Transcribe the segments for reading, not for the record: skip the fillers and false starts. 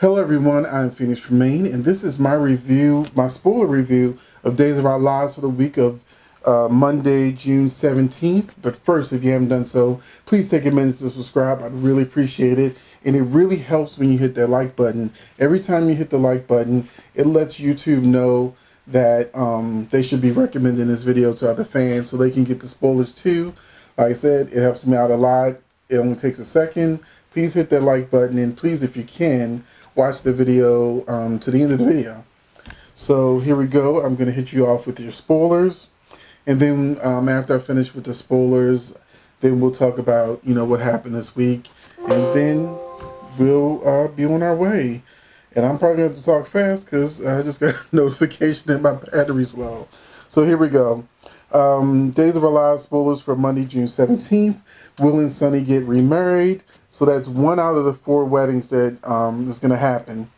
Hello everyone, I'm Tremayne, and this is my spoiler review of Days of Our Lives for the week of Monday, June 17th. But first, if you haven't done so, please take a minute to subscribe. I'd really appreciate it. And it really helps when you hit that like button. Every time you hit the like button, it lets YouTube know that they should be recommending this video to other fans so they can get the spoilers too. Like I said, it helps me out a lot. It only takes a second. Please hit that like button, and please, if you can, watch the video to the end of the video. So here we go. I'm going to hit you off with your spoilers. And then after I finish with the spoilers, then we'll talk about, what happened this week. And then we'll be on our way. And I'm probably going to have to talk fast because I just got a notification that my battery's low. So here we go. Days of Our Lives spoilers for Monday, June 17th. Will and Sunny get remarried. So that's 1 out of the 4 weddings that is going to happen.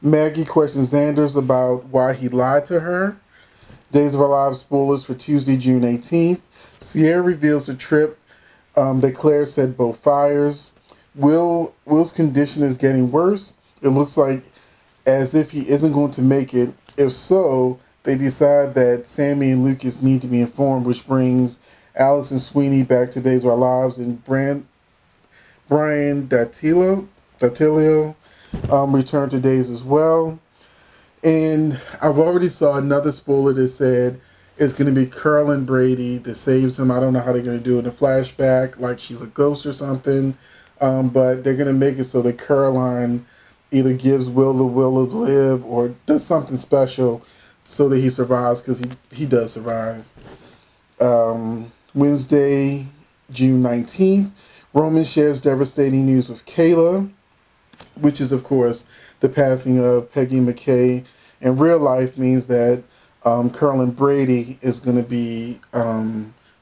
Maggie questions Xander's about why he lied to her. Days of Our Lives spoilers for Tuesday, June 18th. Sierra reveals the trip that Claire said both fires. Will's condition is getting worse. It looks like as if he isn't going to make it. If so, they decide that Sammy and Lucas need to be informed, which brings Alice and Sweeney back to Days of Our Lives, and Brian Datilio returned to Days as well. And I've already saw another spoiler that said it's going to be Carolyn Brady that saves him. I don't know how they're going to do it in a flashback, like she's a ghost or something. But they're going to make it so that Caroline either gives Will the will to live or does something special so that he survives, because he does survive. Wednesday, June 19th, Roman shares devastating news with Kayla, which is, of course, the passing of Peggy McKay. In real life means that Carolyn Brady is going to be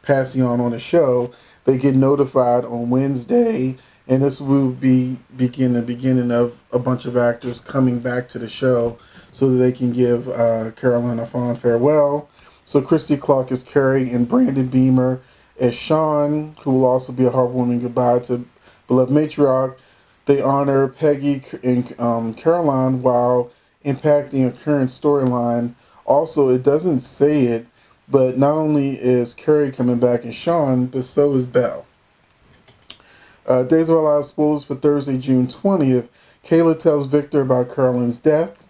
passing on the show. They get notified on Wednesday, and this will be the beginning of a bunch of actors coming back to the show so that they can give Caroline a fond farewell. So Christy Clark is Carrie, and Brandon Beamer as Sean, who will also be a heartwarming goodbye to beloved matriarch. They honor Peggy and Caroline while impacting a current storyline. Also, it doesn't say it, but not only is Carrie coming back and Sean, but so is Belle. Days of Our Lives spoilers for Thursday, June 20th. Kayla tells Victor about Caroline's death.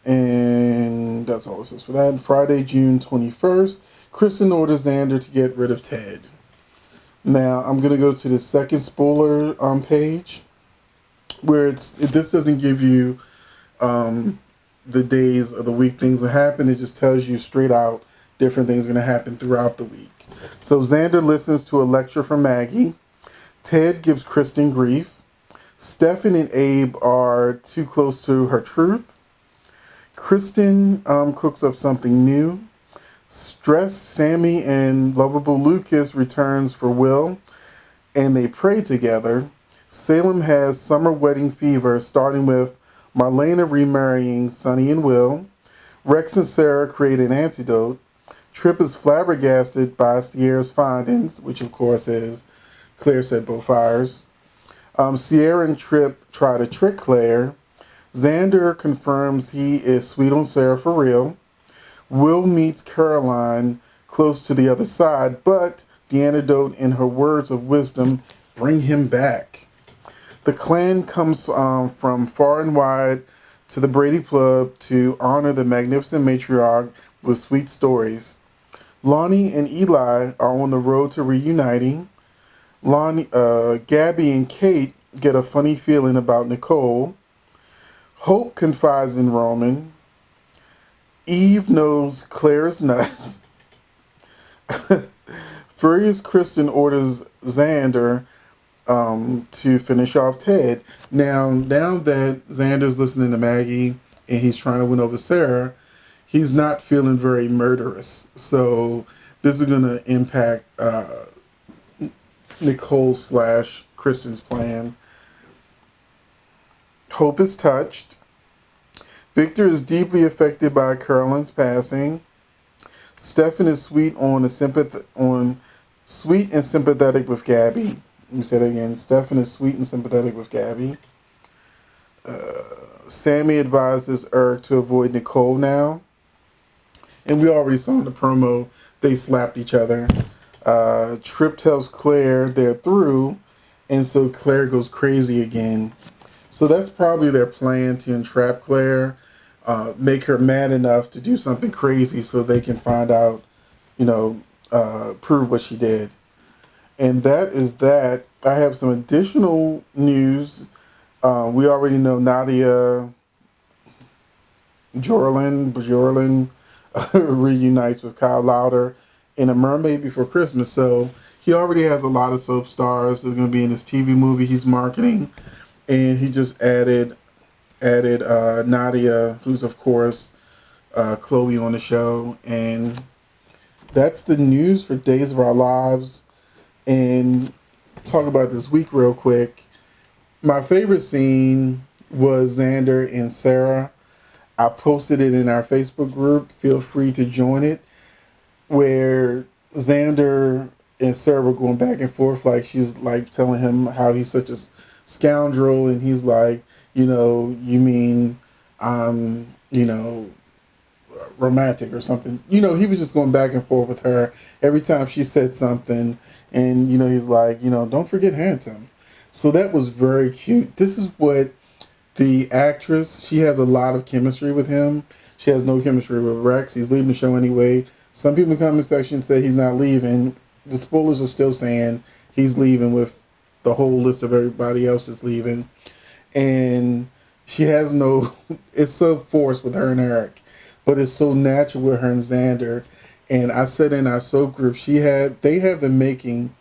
And that's all it says for that. And Friday, June 21st, Kristen orders Xander to get rid of Ted. Now, I'm going to go to the second spoiler page, where this doesn't give you the days of the week things that happen. It just tells you straight out different things are going to happen throughout the week. So Xander listens to a lecture from Maggie. Ted gives Kristen grief. Stefan and Abe are too close to her truth. Kristen cooks up something new. Stressed Sammy and lovable Lucas returns for Will, and they pray together. Salem has summer wedding fever, starting with Marlena remarrying Sonny and Will. Rex and Sarah create an antidote. Trip is flabbergasted by Sierra's findings, which of course is Claire said both fires. Sierra and Trip try to trick Claire. Xander confirms he is sweet on Sarah for real. Will meets Caroline close to the other side, but the antidote in her words of wisdom bring him back. The clan comes from far and wide to the Brady Club to honor the magnificent matriarch with sweet stories. Lonnie and Eli are on the road to reuniting. Gabby and Kate get a funny feeling about Nicole. Hope confides in Roman. Eve knows Claire's nuts. Furious Kristen orders Xander to finish off Ted. Now that Xander's listening to Maggie and he's trying to win over Sarah, he's not feeling very murderous. So this is going to impact Nicole / Kristen's plan. Hope is touched. Victor is deeply affected by Caroline's passing. Stefan is sweet and sympathetic with Gabby. Let me say that again. Stefan is sweet and sympathetic with Gabby. Sammy advises Eric to avoid Nicole now. And we already saw in the promo they slapped each other. Trip tells Claire they're through, and so Claire goes crazy again. So that's probably their plan to entrap Claire, make her mad enough to do something crazy so they can find out, prove what she did. And that is that. I have some additional news. We already know Nadia Bjorlin reunites with Kyle Lauder in A Mermaid Before Christmas. So he already has a lot of soap stars that are going to be in this TV movie he's marketing. And he just added Nadia, who's of course Chloe on the show. And that's the news for Days of Our Lives. And talk about this week real quick. My favorite scene was Xander and Sarah. I posted it in our Facebook group. Feel free to join it. Where Xander and Sarah were going back and forth. Like she's like telling him how he's such a scoundrel. And he's like, you mean romantic or something. He was just going back and forth with her every time she said something. And, he's like, don't forget handsome. So that was very cute. This is what the actress, she has a lot of chemistry with him. She has no chemistry with Rex. He's leaving the show anyway. Some people in the comment section say he's not leaving. The spoilers are still saying he's leaving with the whole list of everybody else is leaving. And she has no, it's so forced with her and Eric. But it's so natural with her and Xander. And I said in our soap group, they have the making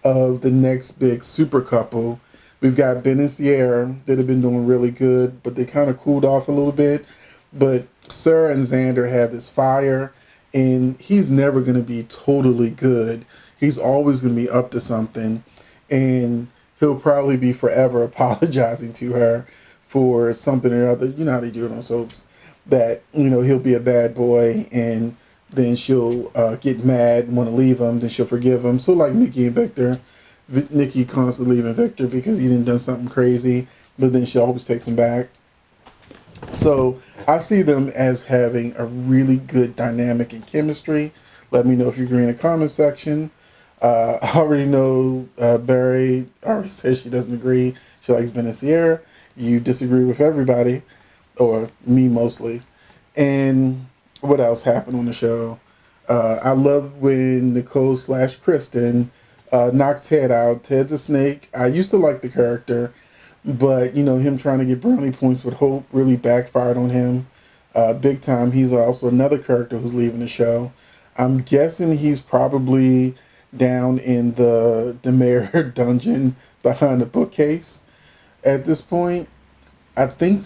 of the next big super couple. We've got Ben and Sierra that have been doing really good, but they kind of cooled off a little bit. But Sarah and Xander have this fire, and he's never going to be totally good. He's always going to be up to something, and he'll probably be forever apologizing to her for something or other. You know how they do it on soaps, that, he'll be a bad boy, and then she'll get mad and want to leave him, then she'll forgive him. So like Nikki and Victor. Nikki constantly leaving Victor because he done something crazy, but then she always takes him back. So I see them as having a really good dynamic and chemistry. Let me know if you agree in the comment section. I already know Barry already says she doesn't agree. She likes Ben and Sierra. You disagree with everybody, or me mostly. And what else happened on the show? I love when Nicole / Kristen knocked Ted out. Ted's a snake. I used to like the character, but him trying to get brownie points with Hope really backfired on him big time. He's also another character who's leaving the show. I'm guessing he's probably down in the Demare dungeon behind the bookcase at this point. I think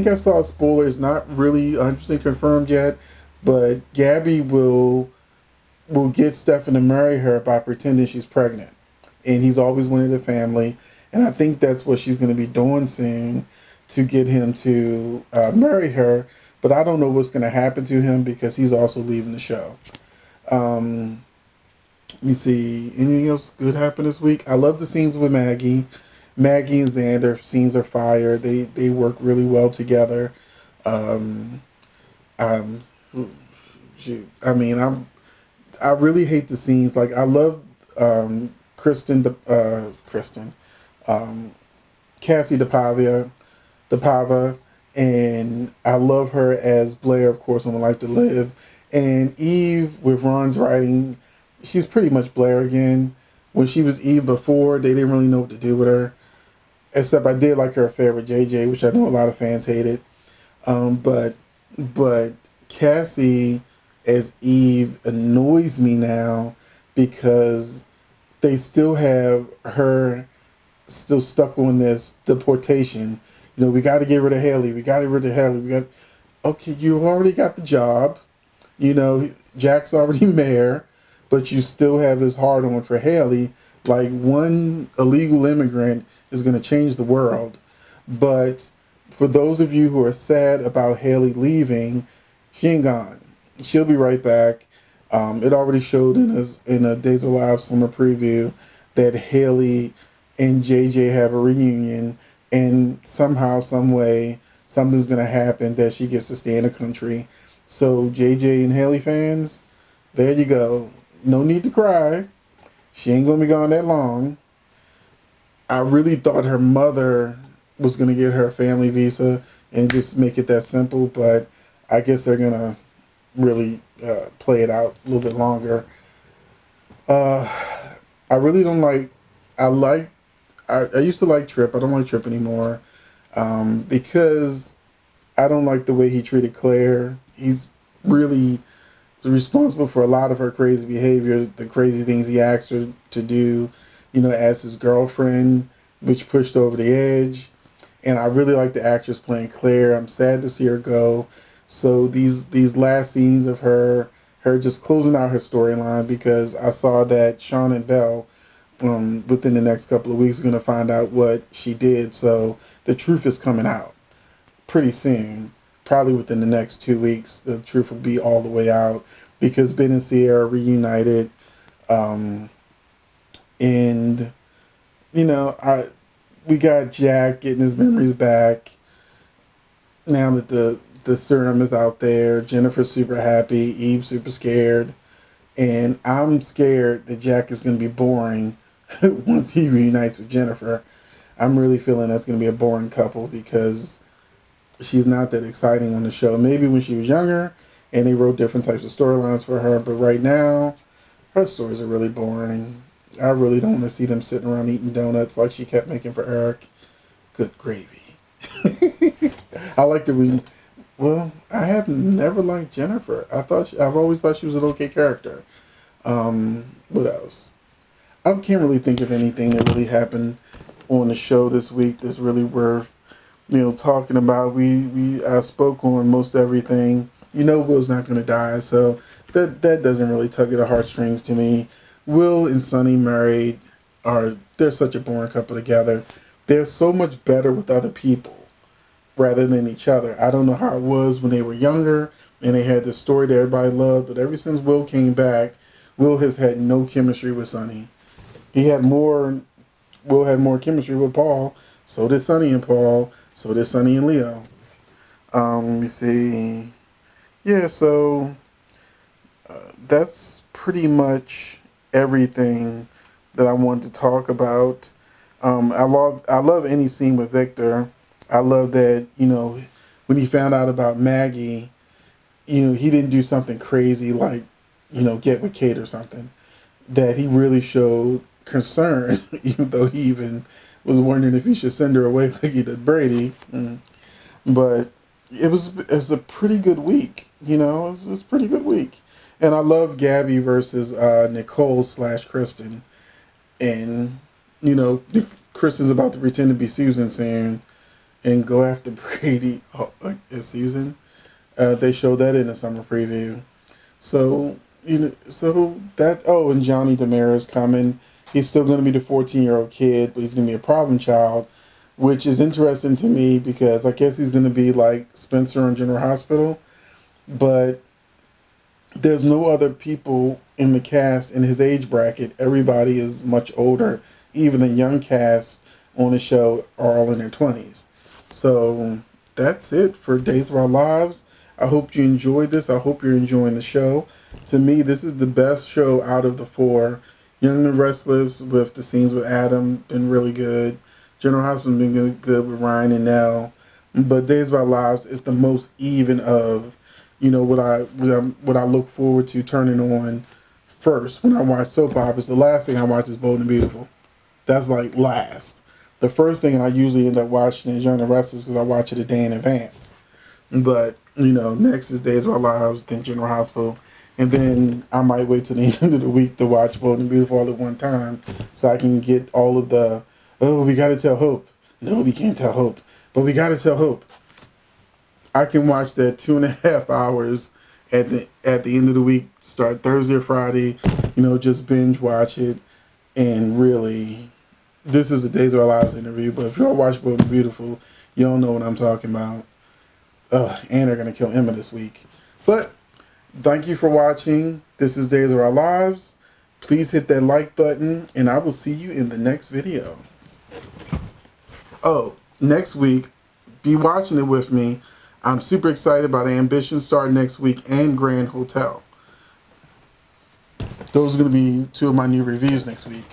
I saw a spoiler. It's not really 100% confirmed yet, but Gabby will get Stefan to marry her by pretending she's pregnant. And he's always wanted a family. And I think that's what she's going to be doing soon to get him to marry her. But I don't know what's going to happen to him because he's also leaving the show. Let me see. Anything else good happened this week? I love the scenes with Maggie. Maggie and Xander scenes are fire. They work really well together. Um, um, shoot. I mean, I really hate the scenes. Like I love Kristen, Cassie DePava, and I love her as Blair, of course, on Life to Live. And Eve with Ron's writing, she's pretty much Blair again. When she was Eve before, they didn't really know what to do with her. Except I did like her affair with JJ, which I know a lot of fans hated. But Cassie as Eve annoys me now because they still have her still stuck on this deportation. We got to get rid of Haley. Okay, you already got the job. Jack's already mayor, but you still have this hard on for Haley. Like one illegal immigrant is going to change the world. But for those of you who are sad about Haley leaving, she ain't gone. She'll be right back. It already showed in a Days of Live summer preview that Haley and JJ have a reunion, and somehow, some way, something's gonna happen that she gets to stay in the country. So JJ and Haley fans, there you go. No need to cry. She ain't gonna be gone that long. I really thought her mother was gonna get her a family visa and just make it that simple, but I guess they're gonna really play it out a little bit longer. Uh, I really don't like. I like. I used to like Trip. I don't like Trip anymore because I don't like the way he treated Claire. He's really responsible for a lot of her crazy behavior, the crazy things he asked her to do, as his girlfriend, which pushed over the edge. And I really like the actress playing Claire. I'm sad to see her go. So these last scenes of her just closing out her storyline, because I saw that Sean and Belle, within the next couple of weeks, are going to find out what she did. So the truth is coming out pretty soon. Probably within the next 2 weeks, the truth will be all the way out, because Ben and Sierra reunited, and I we got Jack getting his memories back now that the serum is out there. Jennifer's super happy. Eve's super scared, and I'm scared that Jack is going to be boring once he reunites with Jennifer. I'm really feeling that's going to be a boring couple, because she's not that exciting on the show. Maybe when she was younger and they wrote different types of storylines for her, but right now her stories are really boring. I really don't want to see them sitting around eating donuts like she kept making for Eric. Good gravy. I like to read. Well, I have never liked Jennifer. I've always thought she was an okay character. What else? I can't really think of anything that really happened on the show this week that's really worth talking about. We spoke on most everything. Will's not going to die, so that doesn't really tug at the heartstrings to me. Will and Sonny married they're such a boring couple together. They're so much better with other people rather than each other. I don't know how it was when they were younger and they had this story that everybody loved, but ever since Will came back, Will has had no chemistry with Sonny. Will had more chemistry with Paul. So did Sonny and Paul. So did Sonny and Leo. Let me see. Yeah, so that's pretty much everything that I wanted to talk about. I love any scene with Victor. I love that when he found out about Maggie, he didn't do something crazy like get with Kate or something. That he really showed concern, even though he even was wondering if he should send her away like he did Brady. But it was a pretty good week. It was a pretty good week. And I love Gabby versus Nicole / Kristen. And, Kristen's about to pretend to be Susan soon and go after Brady as Susan. They showed that in the summer preview. So, and Johnny Demera's coming. He's still going to be the 14-year-old kid, but he's going to be a problem child, which is interesting to me because I guess he's going to be like Spencer on General Hospital, but there's no other people in the cast in his age bracket. Everybody is much older. Even the young cast on the show are all in their 20s. So that's it for Days of Our Lives. I hope you enjoyed this. I hope you're enjoying the show. To me, this is the best show out of the four. Young and Restless with the scenes with Adam been really good. General Hospital been good with Ryan and Nell. But Days of Our Lives is the most even of, what I look forward to turning on first when I watch soap operas. The last thing I watch is Bold and Beautiful. That's like last. The first thing I usually end up watching is Young and Restless because I watch it a day in advance. But, next is Days of Our Lives, then General Hospital. And then I might wait till the end of the week to watch Bold and Beautiful all at one time so I can get all of the, we got to tell Hope. No, we can't tell Hope. But we got to tell Hope. I can watch that 2.5 hours at the end of the week, start Thursday or Friday, just binge watch it. And really, this is the Days of Our Lives interview. But if y'all watch Bold and Beautiful, you don't know what I'm talking about. And they're going to kill Emma this week. But thank you for watching. This is Days of Our Lives. Please hit that like button, and I will see you in the next video. Oh, next week, be watching it with me. I'm super excited about Ambition starting next week and Grand Hotel. Those are going to be two of my new reviews next week.